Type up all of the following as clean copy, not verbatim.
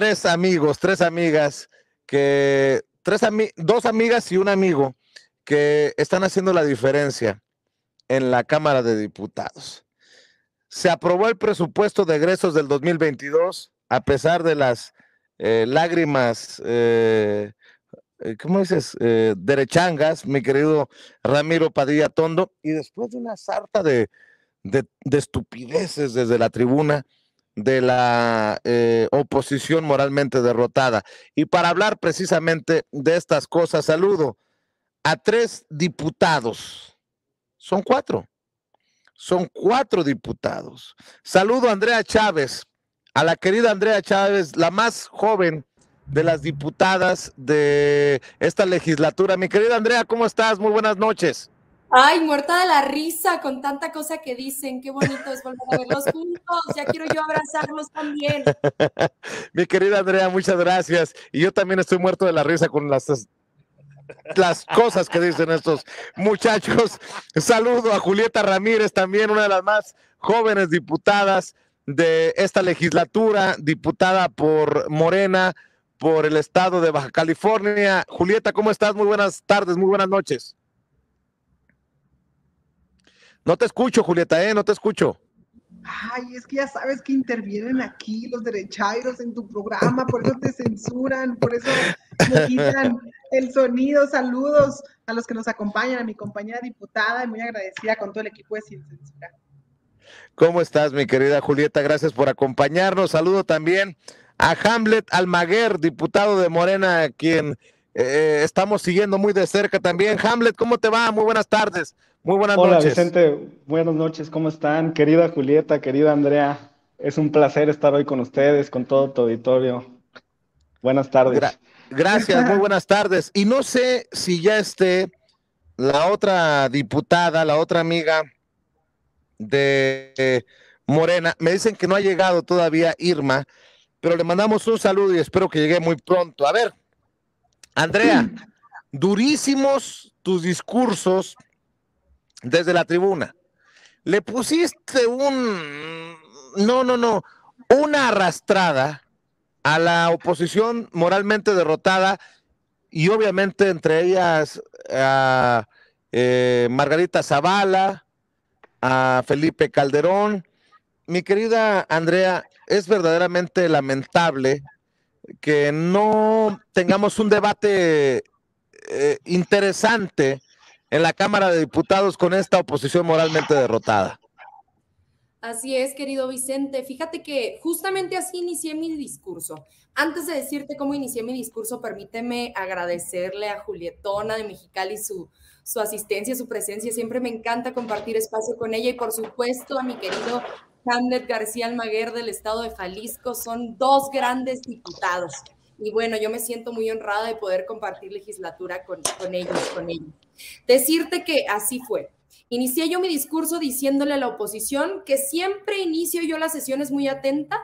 tres amigos, tres amigas, dos amigas y un amigo que están haciendo la diferencia en la Cámara de Diputados. Se aprobó el presupuesto de egresos del 2022, a pesar de las lágrimas, ¿cómo dices? Derechangas, mi querido Ramiro Padilla Tondo, y después de una sarta de estupideces desde la tribuna de la oposición moralmente derrotada. Y para hablar precisamente de estas cosas, saludo a tres diputados. Son cuatro diputados. Saludo a Andrea Chávez, a la querida Andrea Chávez, la más joven de las diputadas de esta legislatura. Mi querida Andrea, ¿cómo estás? Muy buenas noches. Ay, muerta de la risa con tanta cosa que dicen. Qué bonito es volver a verlos juntos. Ya quiero yo abrazarlos también. Mi querida Andrea, muchas gracias. Y yo también estoy muerto de la risa con las cosas que dicen estos muchachos. Saludo a Julieta Ramírez, también una de las más jóvenes diputadas de esta legislatura, diputada por Morena, por el estado de Baja California. Julieta, ¿cómo estás? Muy buenas tardes, muy buenas noches. No te escucho, Julieta, no te escucho. Ay, es que ya sabes que intervienen aquí los derechairos en tu programa, por eso te censuran, por eso me quitan el sonido. Saludos a los que nos acompañan, a mi compañera diputada, y muy agradecida con todo el equipo de Sin Censura. ¿Cómo estás, mi querida Julieta? Gracias por acompañarnos. Saludo también a Hamlet Almaguer, diputado de Morena, quien estamos siguiendo muy de cerca también. Hamlet, ¿cómo te va? Muy buenas tardes. Muy buenas noches. Hola Vicente, buenas noches, ¿cómo están? Querida Julieta, querida Andrea, es un placer estar hoy con ustedes, con todo tu auditorio. Buenas tardes. Gracias, muy buenas tardes. Y no sé si ya esté la otra diputada, la otra amiga de Morena. Me dicen que no ha llegado todavía Irma, pero le mandamos un saludo y espero que llegue muy pronto. A ver, Andrea, durísimos tus discursos desde la tribuna. Le pusiste una arrastrada a la oposición moralmente derrotada y obviamente entre ellas a Margarita Zavala, a Felipe Calderón. Mi querida Andrea, es verdaderamente lamentable que no tengamos un debate interesante en la Cámara de Diputados con esta oposición moralmente derrotada. Así es, querido Vicente. Fíjate que justamente así inicié mi discurso. Antes de decirte cómo inicié mi discurso, permíteme agradecerle a Julietona de Mexicali su asistencia, su presencia. Siempre me encanta compartir espacio con ella y, por supuesto, a mi querido Hamlet García Almaguer del estado de Jalisco. Son dos grandes diputados. Y bueno, yo me siento muy honrada de poder compartir legislatura con ellos. Decirte que así fue. Inicié yo mi discurso diciéndole a la oposición que siempre inicio yo las sesiones muy atenta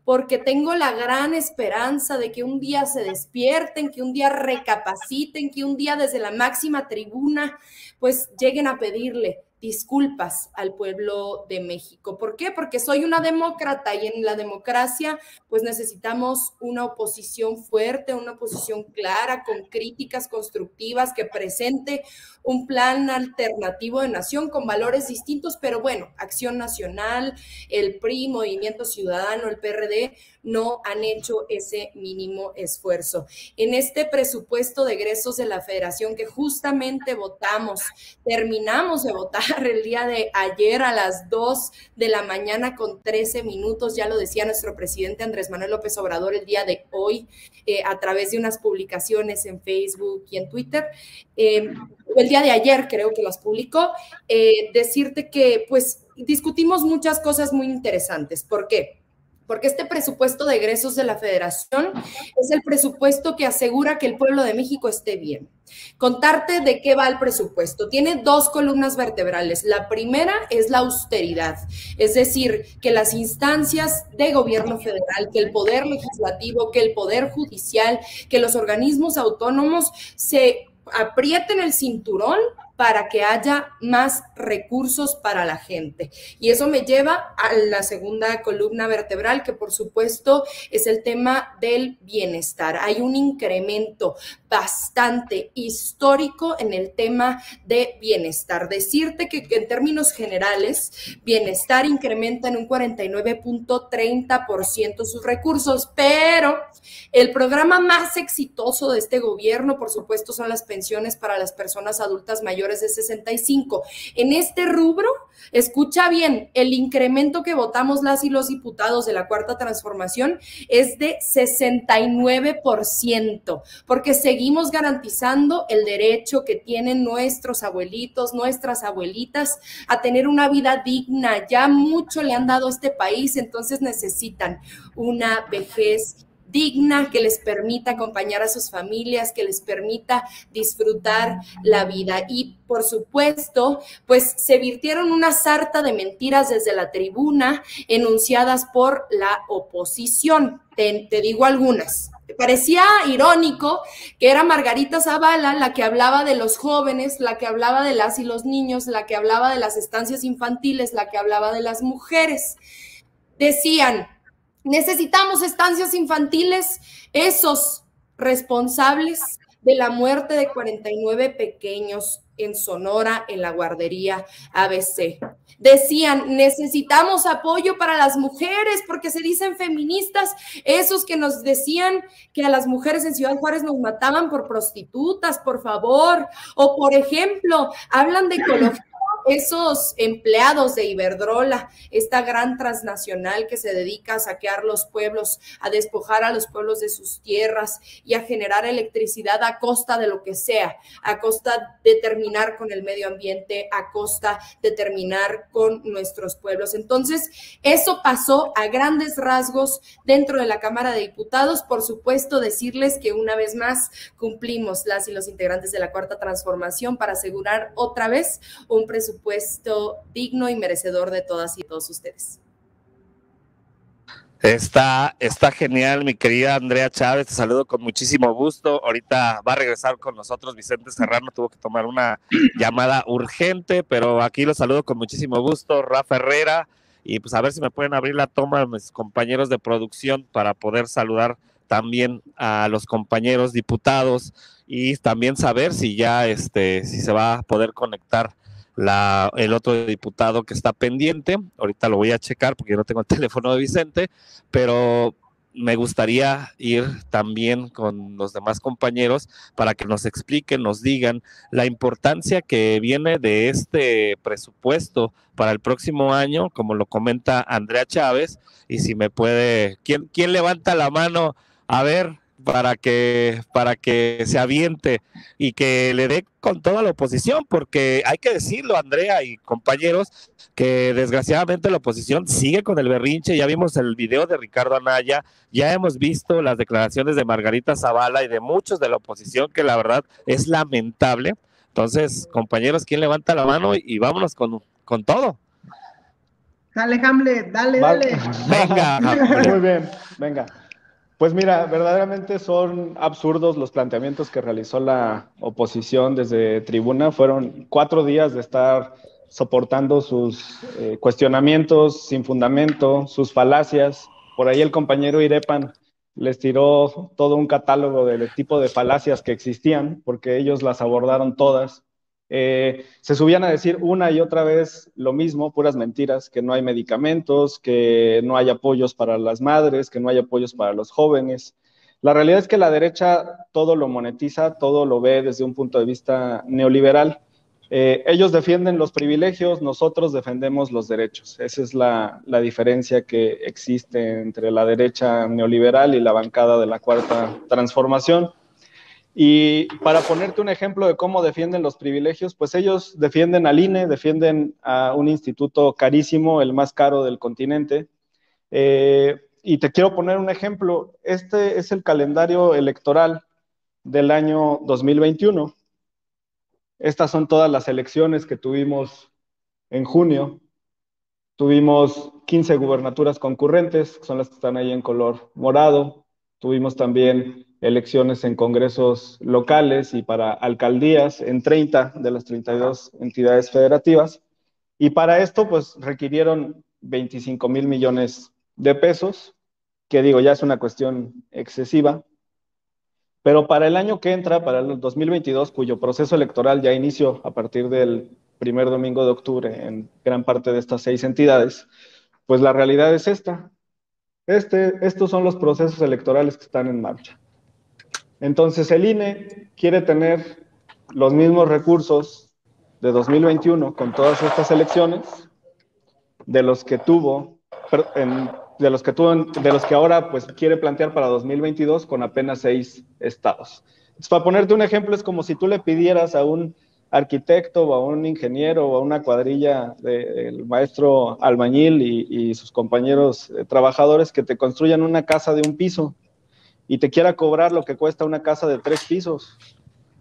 porque tengo la gran esperanza de que un día se despierten, que un día recapaciten, que un día desde la máxima tribuna pues lleguen a pedirle disculpas al pueblo de México. ¿Por qué? Porque soy una demócrata y en la democracia pues necesitamos una oposición fuerte, una oposición clara, con críticas constructivas, que presente un plan alternativo de nación con valores distintos, pero bueno, Acción Nacional, el PRI, Movimiento Ciudadano, el PRD, no han hecho ese mínimo esfuerzo. En este presupuesto de egresos de la Federación que justamente terminamos de votar el día de ayer a las 2 de la mañana con 13 minutos, ya lo decía nuestro presidente Andrés Manuel López Obrador el día de hoy, a través de unas publicaciones en Facebook y en Twitter, el día de ayer creo que las publicó, decirte que pues discutimos muchas cosas muy interesantes. ¿Por qué? Porque este presupuesto de egresos de la Federación es el presupuesto que asegura que el pueblo de México esté bien. Contarte de qué va el presupuesto. Tiene dos columnas vertebrales. La primera es la austeridad, es decir, que las instancias de gobierno federal, que el poder legislativo, que el poder judicial, que los organismos autónomos se aprieten el cinturón para que haya más recursos para la gente. Y eso me lleva a la segunda columna vertebral, que por supuesto es el tema del bienestar. Hay un incremento bastante histórico en el tema de bienestar. Decirte que en términos generales, bienestar incrementa en un 49.30% sus recursos, pero el programa más exitoso de este gobierno, por supuesto, son las pensiones para las personas adultas mayores de 65. En este rubro, escucha bien, el incremento que votamos las y los diputados de la Cuarta Transformación es de 69%, porque seguimos garantizando el derecho que tienen nuestros abuelitos, nuestras abuelitas, a tener una vida digna. Ya mucho le han dado a este país, entonces necesitan una vejez digna que les permita acompañar a sus familias, que les permita disfrutar la vida. Y por supuesto, pues se virtieron una sarta de mentiras desde la tribuna enunciadas por la oposición. Te digo algunas. Parecía irónico que era Margarita Zavala la que hablaba de los jóvenes, la que hablaba de las y los niños, la que hablaba de las estancias infantiles, la que hablaba de las mujeres. Decían: necesitamos estancias infantiles, esos responsables de la muerte de 49 pequeños en Sonora, en la guardería ABC. Decían: necesitamos apoyo para las mujeres, porque se dicen feministas, esos que nos decían que a las mujeres en Ciudad Juárez nos mataban por prostitutas, por favor. O, por ejemplo, hablan de ecología, esos empleados de Iberdrola, esta gran transnacional que se dedica a saquear los pueblos, a despojar a los pueblos de sus tierras y a generar electricidad a costa de lo que sea, a costa de terminar con el medio ambiente, a costa de terminar con nuestros pueblos. Entonces, eso pasó a grandes rasgos dentro de la Cámara de Diputados. Por supuesto, decirles que una vez más cumplimos las y los integrantes de la Cuarta Transformación para asegurar otra vez un presupuesto digno y merecedor de todas y todos ustedes. Está genial, mi querida Andrea Chávez, te saludo con muchísimo gusto. Ahorita va a regresar con nosotros Vicente Serrano, tuvo que tomar una llamada urgente, pero aquí lo saludo con muchísimo gusto, Rafa Herrera, y pues a ver si me pueden abrir la toma mis compañeros de producción para poder saludar también a los compañeros diputados y también saber si ya si se va a poder conectar el otro diputado que está pendiente. Ahorita lo voy a checar porque yo no tengo el teléfono de Vicente, pero me gustaría ir también con los demás compañeros para que nos expliquen, nos digan la importancia que viene de este presupuesto para el próximo año, como lo comenta Andrea Chávez, y si me puede, ¿quién levanta la mano? A ver, para que se aviente y que le dé con toda la oposición, porque hay que decirlo, Andrea y compañeros, que desgraciadamente la oposición sigue con el berrinche. Ya vimos el video de Ricardo Anaya, ya hemos visto las declaraciones de Margarita Zavala y de muchos de la oposición, que la verdad es lamentable. Entonces, compañeros, ¿quién levanta la mano? Y vámonos con todo. Dale, Hamlet, dale. Venga, Hamlet. Muy bien, venga. Pues mira, verdaderamente son absurdos los planteamientos que realizó la oposición desde tribuna. Fueron 4 días de estar soportando sus cuestionamientos sin fundamento, sus falacias. Por ahí el compañero Irepan les tiró todo un catálogo del tipo de falacias que existían, porque ellos las abordaron todas. Se subían a decir una y otra vez lo mismo, puras mentiras, que no hay medicamentos, que no hay apoyos para las madres, que no hay apoyos para los jóvenes. La realidad es que la derecha todo lo monetiza, todo lo ve desde un punto de vista neoliberal. Ellos defienden los privilegios, nosotros defendemos los derechos. Esa es la diferencia que existe entre la derecha neoliberal y la bancada de la Cuarta Transformación. Y para ponerte un ejemplo de cómo defienden los privilegios, pues ellos defienden al INE, defienden a un instituto carísimo, el más caro del continente. Y te quiero poner un ejemplo. Este es el calendario electoral del año 2021. Estas son todas las elecciones que tuvimos en junio. Tuvimos 15 gubernaturas concurrentes, que son las que están ahí en color morado. Tuvimos también elecciones en congresos locales y para alcaldías en 30 de las 32 entidades federativas. Y para esto, pues requirieron 25,000 millones de pesos, que digo, ya es una cuestión excesiva. Pero para el año que entra, para el 2022, cuyo proceso electoral ya inició a partir del primer domingo de octubre en gran parte de estas 6 entidades, pues la realidad es esta. Estos son los procesos electorales que están en marcha. Entonces el INE quiere tener los mismos recursos de 2021 con todas estas elecciones de los que tuvo, de los que ahora pues quiere plantear para 2022 con apenas 6 estados. Entonces, para ponerte un ejemplo, es como si tú le pidieras a un arquitecto o a un ingeniero o a una cuadrilla del maestro albañil y sus compañeros trabajadores que te construyan una casa de un piso y te quiera cobrar lo que cuesta una casa de 3 pisos.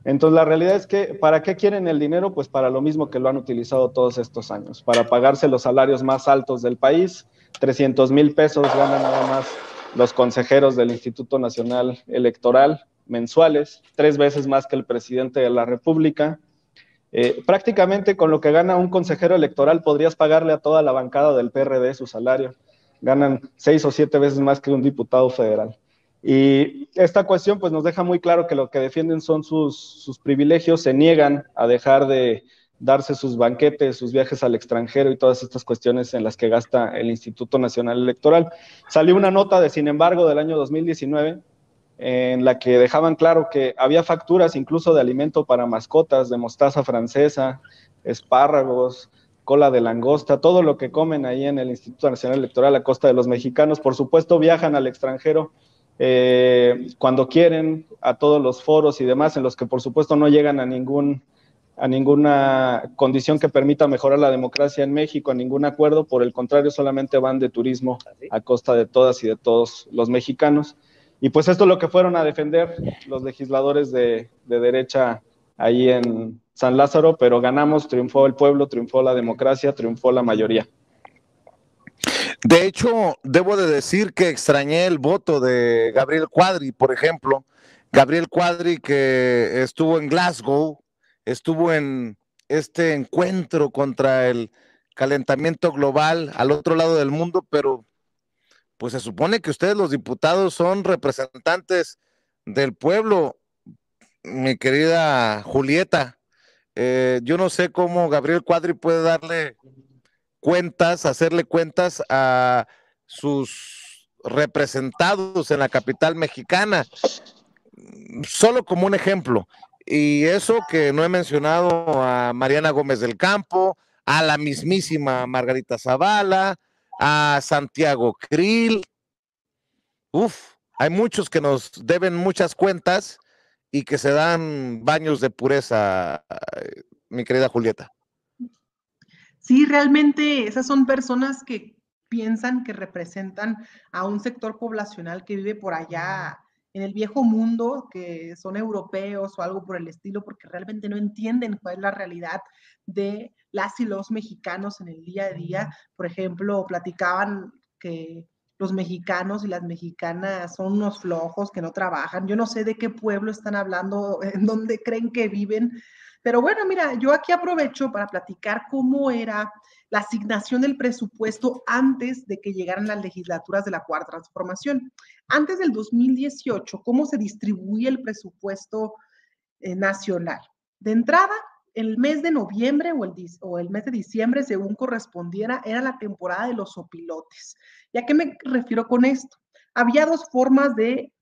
Entonces, la realidad es que, ¿para qué quieren el dinero? Pues para lo mismo que lo han utilizado todos estos años, para pagarse los salarios más altos del país. 300,000 pesos ganan nada más los consejeros del Instituto Nacional Electoral mensuales, 3 veces más que el presidente de la República. Prácticamente con lo que gana un consejero electoral podrías pagarle a toda la bancada del PRD su salario. Ganan 6 o 7 veces más que un diputado federal. Y esta cuestión pues nos deja muy claro que lo que defienden son sus privilegios, se niegan a dejar de darse sus banquetes, sus viajes al extranjero y todas estas cuestiones en las que gasta el Instituto Nacional Electoral. Salió una nota de, sin embargo, del año 2019 en la que dejaban claro que había facturas incluso de alimento para mascotas, de mostaza francesa, espárragos, cola de langosta, todo lo que comen ahí en el Instituto Nacional Electoral a costa de los mexicanos. Por supuesto, viajan al extranjero cuando quieren, a todos los foros y demás, en los que por supuesto no llegan a ninguna condición que permita mejorar la democracia en México, a ningún acuerdo. Por el contrario, solamente van de turismo a costa de todas y de todos los mexicanos. Y pues esto es lo que fueron a defender los legisladores de derecha ahí en San Lázaro, pero ganamos, triunfó el pueblo, triunfó la democracia, triunfó la mayoría. De hecho, debo de decir que extrañé el voto de Gabriel Cuadri, por ejemplo. Gabriel Cuadri, que estuvo en Glasgow, estuvo en este encuentro contra el calentamiento global al otro lado del mundo, pero pues se supone que ustedes los diputados son representantes del pueblo, mi querida Julieta. Yo no sé cómo Gabriel Cuadri puede darle cuentas, hacerle cuentas a sus representados en la capital mexicana, solo como un ejemplo. Y eso que no he mencionado a Mariana Gómez del Campo, a la mismísima Margarita Zavala, a Santiago Krill. Hay muchos que nos deben muchas cuentas y que se dan baños de pureza, mi querida Julieta. Sí, realmente esas son personas que piensan que representan a un sector poblacional que vive por allá en el viejo mundo, que son europeos o algo por el estilo, porque realmente no entienden cuál es la realidad de las y los mexicanos en el día a día. Por ejemplo, platicaban que los mexicanos y las mexicanas son unos flojos que no trabajan. Yo no sé de qué pueblo están hablando, en dónde creen que viven. Pero bueno, mira, yo aquí aprovecho para platicar cómo era la asignación del presupuesto antes de que llegaran las legislaturas de la Cuarta Transformación. Antes del 2018, cómo se distribuye el presupuesto nacional. De entrada, el mes de noviembre o el mes de diciembre, según correspondiera, era la temporada de los opilotes. ¿Y a qué me refiero con esto? Había 2 formas de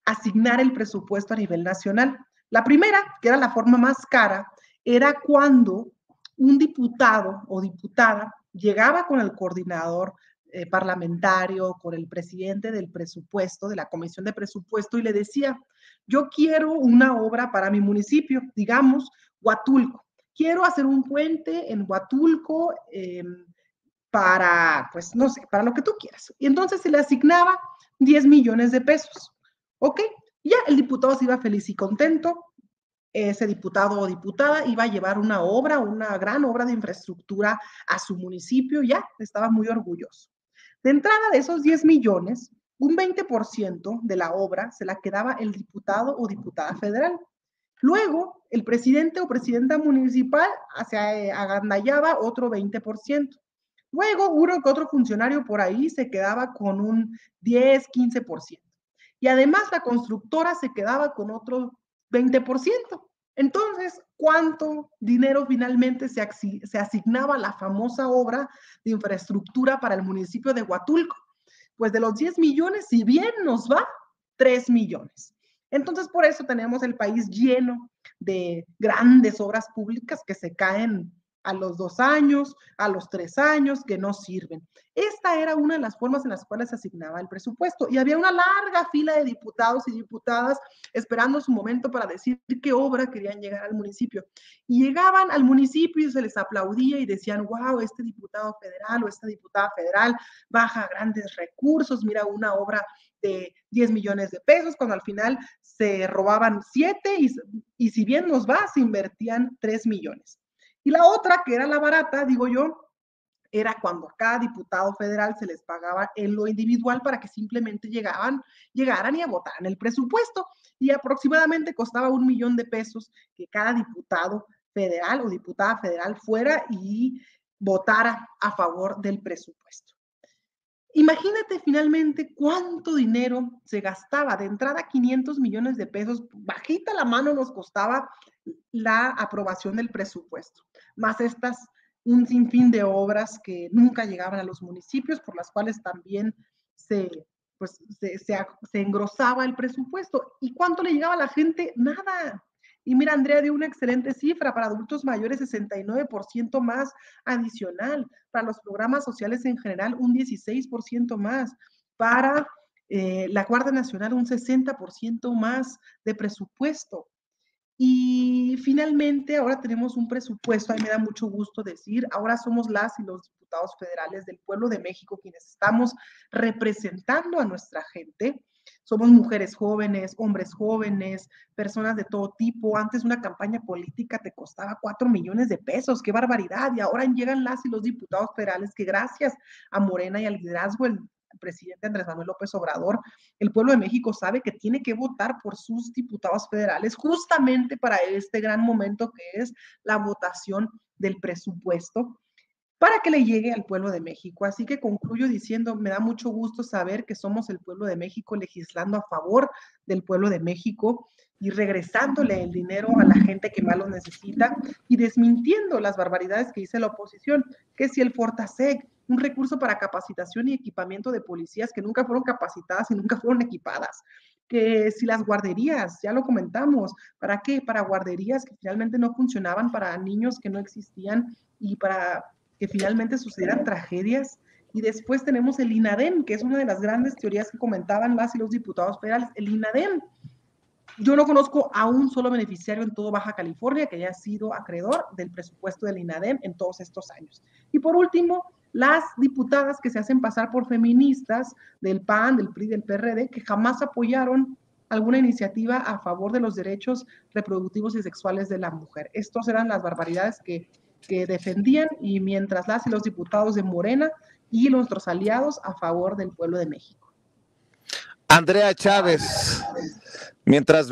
asignar el presupuesto a nivel nacional. La primera, que era la forma más cara, era cuando un diputado o diputada llegaba con el coordinador parlamentario, con el presidente del presupuesto, de la comisión de presupuesto, y le decía, yo quiero una obra para mi municipio, digamos, Huatulco. Quiero hacer un puente en Huatulco para, pues, no sé, para lo que tú quieras. Y entonces se le asignaba 10 millones de pesos. ¿Ok? Y ya el diputado se iba feliz y contento. Ese diputado o diputada iba a llevar una obra, una gran obra de infraestructura a su municipio, ya estaba muy orgulloso. De entrada de esos 10 millones, Un 20% de la obra se la quedaba el diputado o diputada federal. Luego, el presidente o presidenta municipal se agandallaba otro 20%. Luego, uno que otro funcionario por ahí se quedaba con un 10, 15%. Y además la constructora se quedaba con otro 20%. Entonces, ¿cuánto dinero finalmente se asignaba a la famosa obra de infraestructura para el municipio de Huatulco? Pues de los 10 millones, si bien nos va, 3 millones. Entonces, por eso tenemos el país lleno de grandes obras públicas que se caen a los 2 años, a los 3 años, que no sirven. Esta era una de las formas en las cuales se asignaba el presupuesto y había una larga fila de diputados y diputadas esperando su momento para decir qué obra querían llegar al municipio. Y llegaban al municipio y se les aplaudía y decían, wow, este diputado federal o esta diputada federal baja grandes recursos, mira una obra de 10 millones de pesos, cuando al final se robaban 7 y si bien nos va, se invertían 3 millones. Y la otra, que era la barata, digo yo, era cuando a cada diputado federal se les pagaba en lo individual para que simplemente llegaran y votaran el presupuesto. Y aproximadamente costaba 1 millón de pesos que cada diputado federal o diputada federal fuera y votara a favor del presupuesto. Imagínate finalmente cuánto dinero se gastaba. De entrada, 500 millones de pesos, bajita la mano nos costaba la aprobación del presupuesto, más un sinfín de obras que nunca llegaban a los municipios, por las cuales también se engrosaba el presupuesto. ¿Y cuánto le llegaba a la gente? Nada. Y mira, Andrea dio una excelente cifra, para adultos mayores 69% más adicional, para los programas sociales en general un 16% más, para la Guardia Nacional un 60% más de presupuesto. Y finalmente ahora tenemos un presupuesto, a mí me da mucho gusto decir, ahora somos las y los diputados federales del pueblo de México quienes estamos representando a nuestra gente. Somos mujeres jóvenes, hombres jóvenes, personas de todo tipo. Antes una campaña política te costaba 4 millones de pesos, qué barbaridad. Y ahora llegan las y los diputados federales que gracias a Morena y al liderazgo del presidente Andrés Manuel López Obrador, el pueblo de México sabe que tiene que votar por sus diputados federales justamente para este gran momento que es la votación del presupuesto, para que le llegue al pueblo de México. Así que concluyo diciendo, me da mucho gusto saber que somos el pueblo de México legislando a favor del pueblo de México y regresándole el dinero a la gente que más lo necesita y desmintiendo las barbaridades que dice la oposición, que si el Fortaseg, un recurso para capacitación y equipamiento de policías que nunca fueron capacitadas y nunca fueron equipadas, que si las guarderías, ya lo comentamos, ¿para qué? Para guarderías que finalmente no funcionaban, para niños que no existían y para que finalmente sucedieran tragedias. Y después tenemos el INADEM, que es una de las grandes teorías que comentaban las y los diputados federales. El INADEM, yo no conozco a un solo beneficiario en todo Baja California que haya sido acreedor del presupuesto del INADEM en todos estos años. Y por último, las diputadas que se hacen pasar por feministas del PAN, del PRI, del PRD, que jamás apoyaron alguna iniciativa a favor de los derechos reproductivos y sexuales de la mujer. Estas eran las barbaridades que defendían, y mientras las y los diputados de Morena y nuestros aliados a favor del pueblo de México. Andrea Chávez, mientras